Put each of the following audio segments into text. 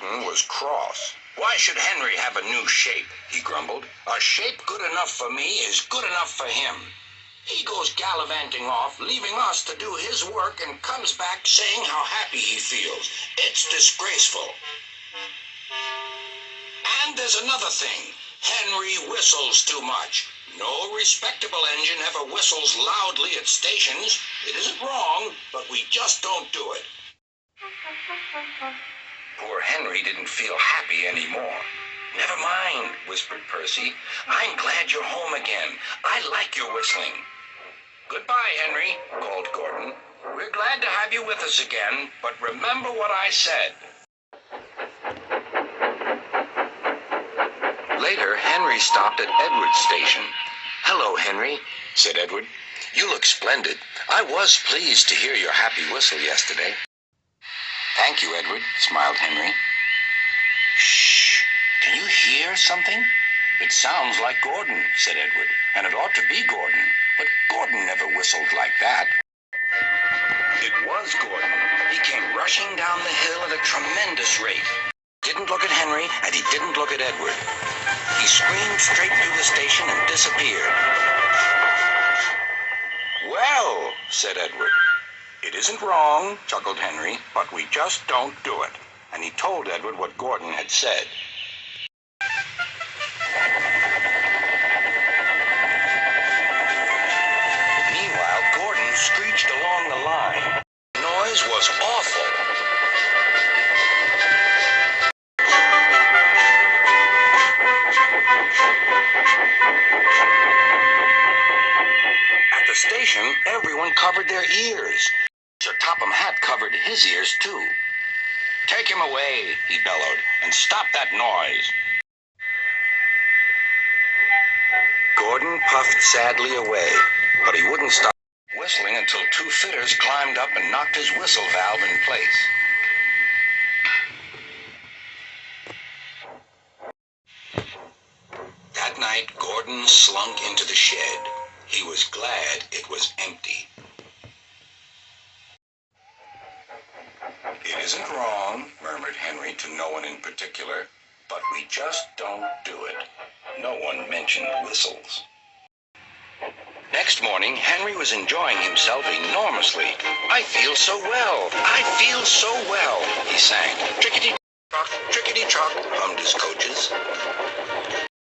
Gordon was cross. "Why should Henry have a new shape?" he grumbled. "A shape good enough for me is good enough for him. He goes gallivanting off, leaving us to do his work, and comes back saying how happy he feels. It's disgraceful. And there's another thing. Henry whistles too much. No respectable engine ever whistles loudly at stations. It isn't wrong, but we just don't do it." Poor Henry didn't feel happy anymore. "Never mind," whispered Percy. "I'm glad you're home again. I like your whistling." "Goodbye, Henry," called Gordon. "We're glad to have you with us again, but remember what I said." Later, Henry stopped at Edward's station. "Hello, Henry," said Edward. "You look splendid. I was pleased to hear your happy whistle yesterday." "Thank you, Edward," smiled Henry. "Shh! Can you hear something?" "It sounds like Gordon," said Edward, "and it ought to be Gordon. But Gordon never whistled like that." It was Gordon. He came rushing down the hill at a tremendous rate. He didn't look at Henry, and he didn't look at Edward. He screamed straight through the station and disappeared. "Well," said Edward. "It isn't wrong," chuckled Henry, "but we just don't do it." And he told Edward what Gordon had said. Meanwhile, Gordon screeched along the line. The noise was awful. At the station, everyone covered their ears. Sir Topham Hatt covered his ears, too. "Take him away," he bellowed, "and stop that noise." Gordon puffed sadly away, but he wouldn't stop whistling until two fidders climbed up and knocked his whistle valve in place. That night, Gordon slunk into the shed. He was glad it was empty. "It isn't wrong," murmured Henry to no one in particular, "but we just don't do it." No one mentioned whistles. Next morning, Henry was enjoying himself enormously. "I feel so well. I feel so well," he sang. "Trickety-trock," hummed his coaches.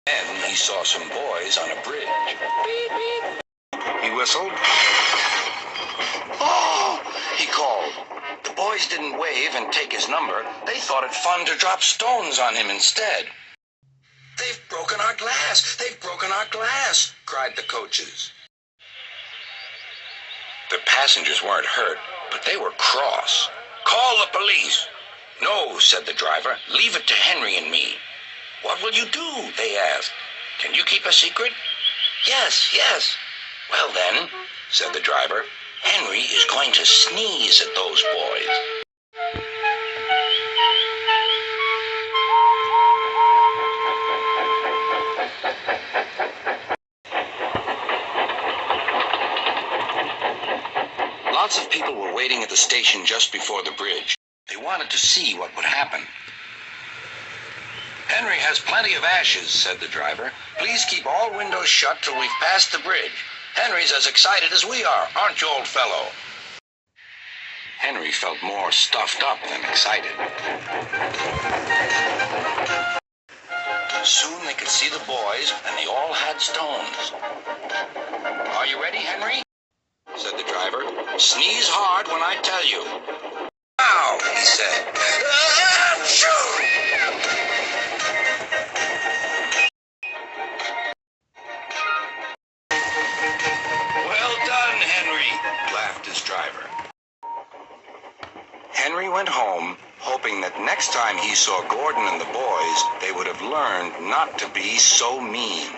Then he saw some boys on a bridge. "Beep, beep." He whistled. "Oh!" he called. The boys didn't wave and take his number. They thought it fun to drop stones on him instead. "They've broken our glass! They've broken our glass!" cried the coaches. The passengers weren't hurt, but they were cross. "Call the police." "No," said the driver. "Leave it to Henry and me." "What will you do?" they asked. "Can you keep a secret?" "Yes, yes." "Well then," said the driver, "Henry is going to sneeze at those boys." Lots of people were waiting at the station just before the bridge. They wanted to see what would happen. "Henry has plenty of ashes," said the driver. "Please keep all windows shut till we've passed the bridge. Henry's as excited as we are, aren't you, old fellow?" Henry felt more stuffed up than excited. Soon they could see the boys, and they all had stones. "Are you ready, Henry?" said the driver. "Sneeze hard when I tell you." "Ow!" he said. "Achoo!" "Well done, Henry," laughed his driver. Henry went home, hoping that next time he saw Gordon and the boys, they would have learned not to be so mean.